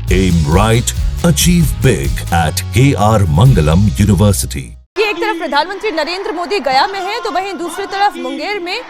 Aim right, achieve big at KR Mangalam University. एक तरफ प्रधानमंत्री नरेंद्र मोदी गया में है तो वहीं दूसरी तरफ मुंगेर में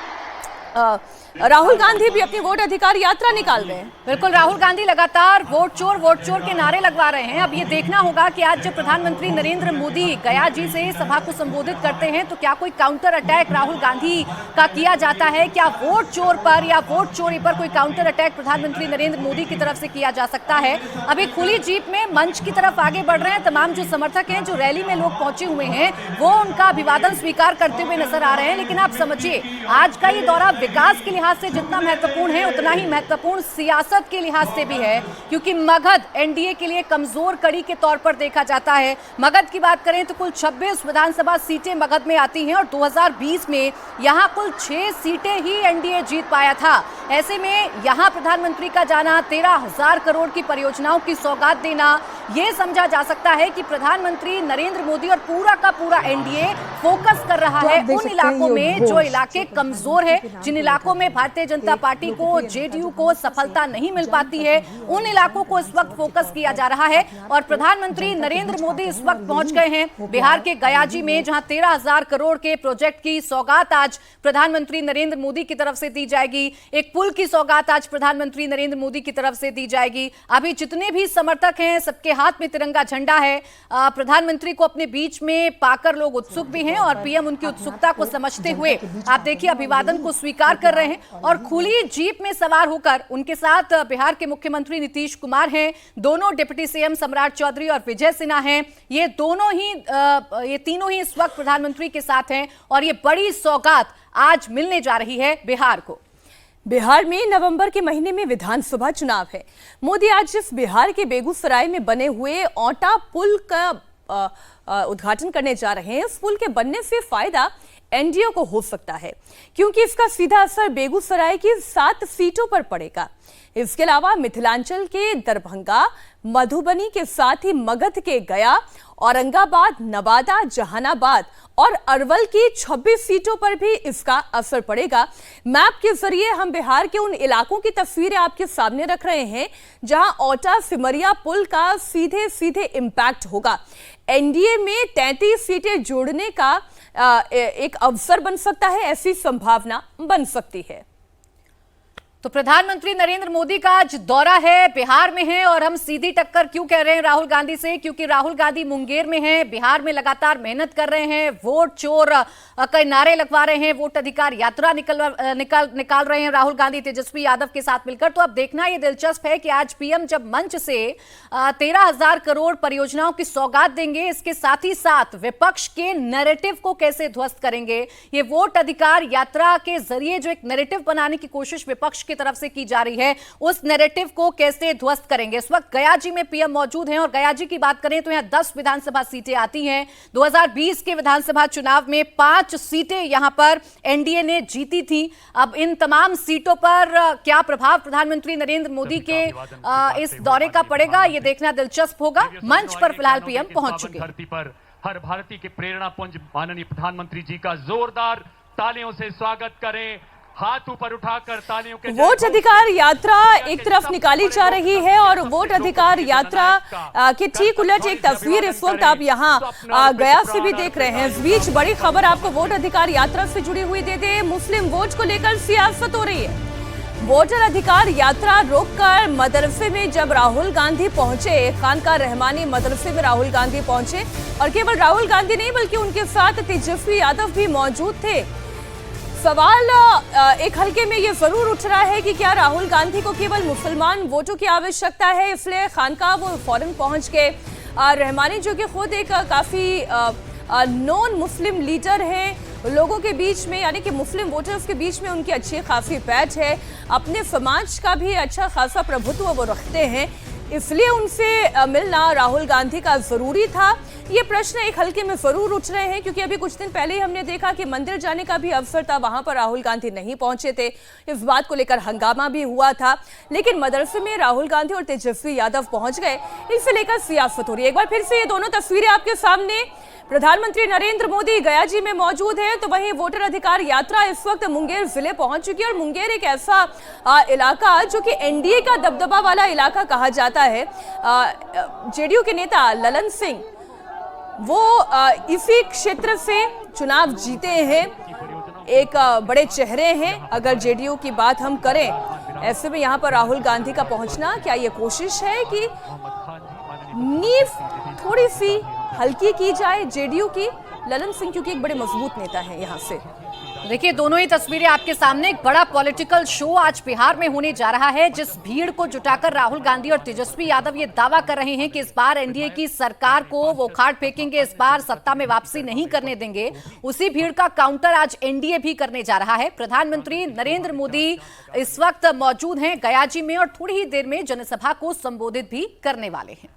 राहुल गांधी भी अपनी वोट अधिकार यात्रा निकाल रहे हैं। बिल्कुल, राहुल गांधी लगातार वोट चोर के नारे लगवा रहे हैं। अब ये देखना होगा कि आज जब प्रधानमंत्री नरेंद्र मोदी गया जी से सभा को संबोधित करते हैं तो क्या कोई काउंटर अटैक राहुल गांधी का किया जाता है, क्या वोट चोर पर या वोट चोरी पर कोई काउंटर अटैक प्रधानमंत्री नरेंद्र मोदी की तरफ से किया जा सकता है। अभी खुली जीप में मंच की तरफ आगे बढ़ रहे हैं तमाम जो समर्थक हैं, जो रैली में लोग पहुंचे हुए हैं वो उनका अभिवादन स्वीकार करते हुए नजर आ रहे हैं। लेकिन आप समझिए, आज का ये दौरा विकास के लिहाज से जितना महत्वपूर्ण है उतना ही महत्वपूर्ण सियासत के लिहाज से भी है, क्योंकि मगध एनडीए के लिए कमजोर कड़ी के तौर पर देखा जाता है। मगध की बात करें तो कुल 26 विधानसभा सीटें मगध में आती हैं और 2020 में यहां कुल 6 सीटें ही एनडीए जीत पाया था। ऐसे में यहां प्रधानमंत्री का जाना, 13,000 करोड़ की परियोजनाओं की सौगात देना, यह समझा जा सकता है कि प्रधानमंत्री नरेंद्र मोदी और पूरा का पूरा एनडीए फोकस कर रहा है उन इलाकों में जो इलाके कमजोर है, जिन इलाकों में भारतीय जनता पार्टी को, जेडीयू को सफलता नहीं मिल पाती है, उन इलाकों को इस वक्त फोकस किया जा रहा है। और प्रधानमंत्री नरेंद्र मोदी इस वक्त पहुंच गए हैं बिहार के गयाजी में, जहां 13,000 करोड़ के प्रोजेक्ट की सौगात आज प्रधानमंत्री नरेंद्र मोदी की तरफ से दी जाएगी। एक पुल की सौगात आज प्रधानमंत्री नरेंद्र मोदी की तरफ से दी जाएगी। अभी जितने भी समर्थक हैं सबके हाथ में तिरंगा झंडा है। प्रधानमंत्री को अपने बीच में पाकर लोग उत्सुक भी हैं और पीएम उनकी उत्सुकता को समझते हुए आप देखिए अभिवादन को स्वीकार कर रहे हैं। और खुली जीप में सवार होकर उनके साथ बिहार के मुख्यमंत्री नीतीश कुमार हैं, दोनों डिप्टी सीएम सम्राट चौधरी और विजय सिन्हा हैं। ये तीनों ही इस वक्त प्रधानमंत्री के साथ हैं और ये बड़ी सौगात आज मिलने जा रही है बिहार को। बिहार में नवंबर के महीने में विधानसभा चुनाव है। मोदी आज जिस बिहार के बेगूसराय में बने हुए औटा पुल का उद्घाटन करने जा रहे हैं, इस पुल के बनने से फायदा एनडीए को हो सकता है, क्योंकि इसका सीधा असर बेगूसराय की 7 सीटों पर पड़ेगा। इसके अलावा मिथिलांचल के दरभंगा, मधुबनी के साथ ही मगध के गया, औरंगाबाद, नवादा, जहानाबाद और अरवल की 26 सीटों पर भी इसका असर पड़ेगा। मैप के जरिए हम बिहार के उन इलाकों की तस्वीरें आपके सामने रख रहे हैं जहां औटा सिमरिया पुल का सीधे सीधे इम्पैक्ट होगा। एनडीए में 33 सीटें जोड़ने का एक अवसर बन सकता है, ऐसी संभावना बन सकती है। तो प्रधानमंत्री नरेंद्र मोदी का आज दौरा है, बिहार में है। और हम सीधी टक्कर क्यों कह रहे हैं राहुल गांधी से, क्योंकि राहुल गांधी मुंगेर में हैं, बिहार में लगातार मेहनत कर रहे हैं, वोट चोर कई नारे लगवा रहे हैं, वोट अधिकार यात्रा निकाल रहे हैं राहुल गांधी तेजस्वी यादव के साथ मिलकर। तो अब देखना ये दिलचस्प है कि आज पीएम जब मंच से 13,000 करोड़ परियोजनाओं की सौगात देंगे, इसके साथ ही साथ विपक्ष के नैरेटिव को कैसे ध्वस्त करेंगे। ये वोट अधिकार यात्रा के जरिए जो एक नैरेटिव बनाने की कोशिश विपक्ष की तरफ से की जा रही है, उस नैरेटिव को कैसे ध्वस्त करेंगे। इस वक्त गयाजी में पीएम मौजूद हैं और गयाजी की बात करें तो यहां 10 विधानसभा सीटें आती हैं। 2020 के विधानसभा चुनाव में 5 सीटें यहां पर एनडीए ने जीती थी। अब इन तमाम सीटों पर क्या प्रभाव प्रधानमंत्री नरेंद्र मोदी के इस दौरे का पड़ेगा, यह देखना दिलचस्प होगा। मंच पर फिलहाल पीएम पहुंच चुके हैं। हर भारतीय के प्रेरणा पुंज माननीय प्रधानमंत्री जी का जोरदार तालियों से स्वागत करें। हाथ ऊपर उठाकर तालियों के वोट अधिकार यात्रा एक तरफ निकाली जा रही है और वोट अधिकार यात्रा के ठीक उलट एक तस्वीर इस वक्त आप यहाँ गया से भी देख रहे हैं। इस बीच बड़ी खबर आपको वोट अधिकार यात्रा से जुड़ी हुई दे दे। मुस्लिम वोट को लेकर सियासत हो रही है। वोटर अधिकार यात्रा रोककर मदरसे में जब राहुल गांधी पहुंचे, खानका रहमानी मदरसे में राहुल गांधी पहुंचे और केवल राहुल गांधी नहीं बल्कि उनके साथ तेजस्वी यादव भी मौजूद थे। सवाल एक हल्के में ये जरूर उठ रहा है कि क्या राहुल गांधी को केवल मुसलमान वोटों की आवश्यकता है, इसलिए खानका वो फौरन पहुंच के रहमानी जो कि खुद एक काफी नॉन मुस्लिम लीडर हैं, लोगों के बीच में यानी कि मुस्लिम वोटर्स के बीच में उनकी अच्छी खासी पैठ है, अपने समाज का भी अच्छा खासा प्रभुत्व वो रखते हैं, इसलिए उनसे मिलना राहुल गांधी का जरूरी था। ये प्रश्न एक हल्के में जरूर उठ रहे हैं, क्योंकि अभी कुछ दिन पहले ही हमने देखा कि मंदिर जाने का भी अवसर था, वहां पर राहुल गांधी नहीं पहुंचे थे। इस बात को लेकर हंगामा भी हुआ था, लेकिन मदरसे में राहुल गांधी और तेजस्वी यादव पहुंच गए, इसे लेकर सियासत हो रही है। एक बार फिर से ये दोनों तस्वीरें आपके सामने। प्रधानमंत्री नरेंद्र मोदी गया जी में मौजूद हैं, तो वहीं वोटर अधिकार यात्रा इस वक्त मुंगेर जिले पहुंच चुकी है। और मुंगेर एक ऐसा इलाका जो कि एनडीए का दबदबा वाला इलाका कहा जाता है। जेडीयू के नेता ललन सिंह वो इसी क्षेत्र से चुनाव जीते हैं, एक बड़े चेहरे हैं अगर जेडीयू की बात हम करें। ऐसे में यहाँ पर राहुल गांधी का पहुंचना, क्या ये कोशिश है कि नींव थोड़ी सी हल्की की जाए जेडीयू की? ललन सिंह क्योंकि एक बड़े मजबूत नेता हैं यहाँ से। देखिए, दोनों ही तस्वीरें आपके सामने। एक बड़ा पॉलिटिकल शो आज बिहार में होने जा रहा है, जिस भीड़ को जुटाकर राहुल गांधी और तेजस्वी यादव ये दावा कर रहे हैं कि इस बार एनडीए की सरकार को वो उखाड़ फेंकेंगे, इस बार सत्ता में वापसी नहीं करने देंगे। उसी भीड़ का काउंटर आज एनडीए भी करने जा रहा है। प्रधानमंत्री नरेंद्र मोदी इस वक्त मौजूद हैं गया जी में और थोड़ी ही देर में जनसभा को संबोधित भी करने वाले हैं।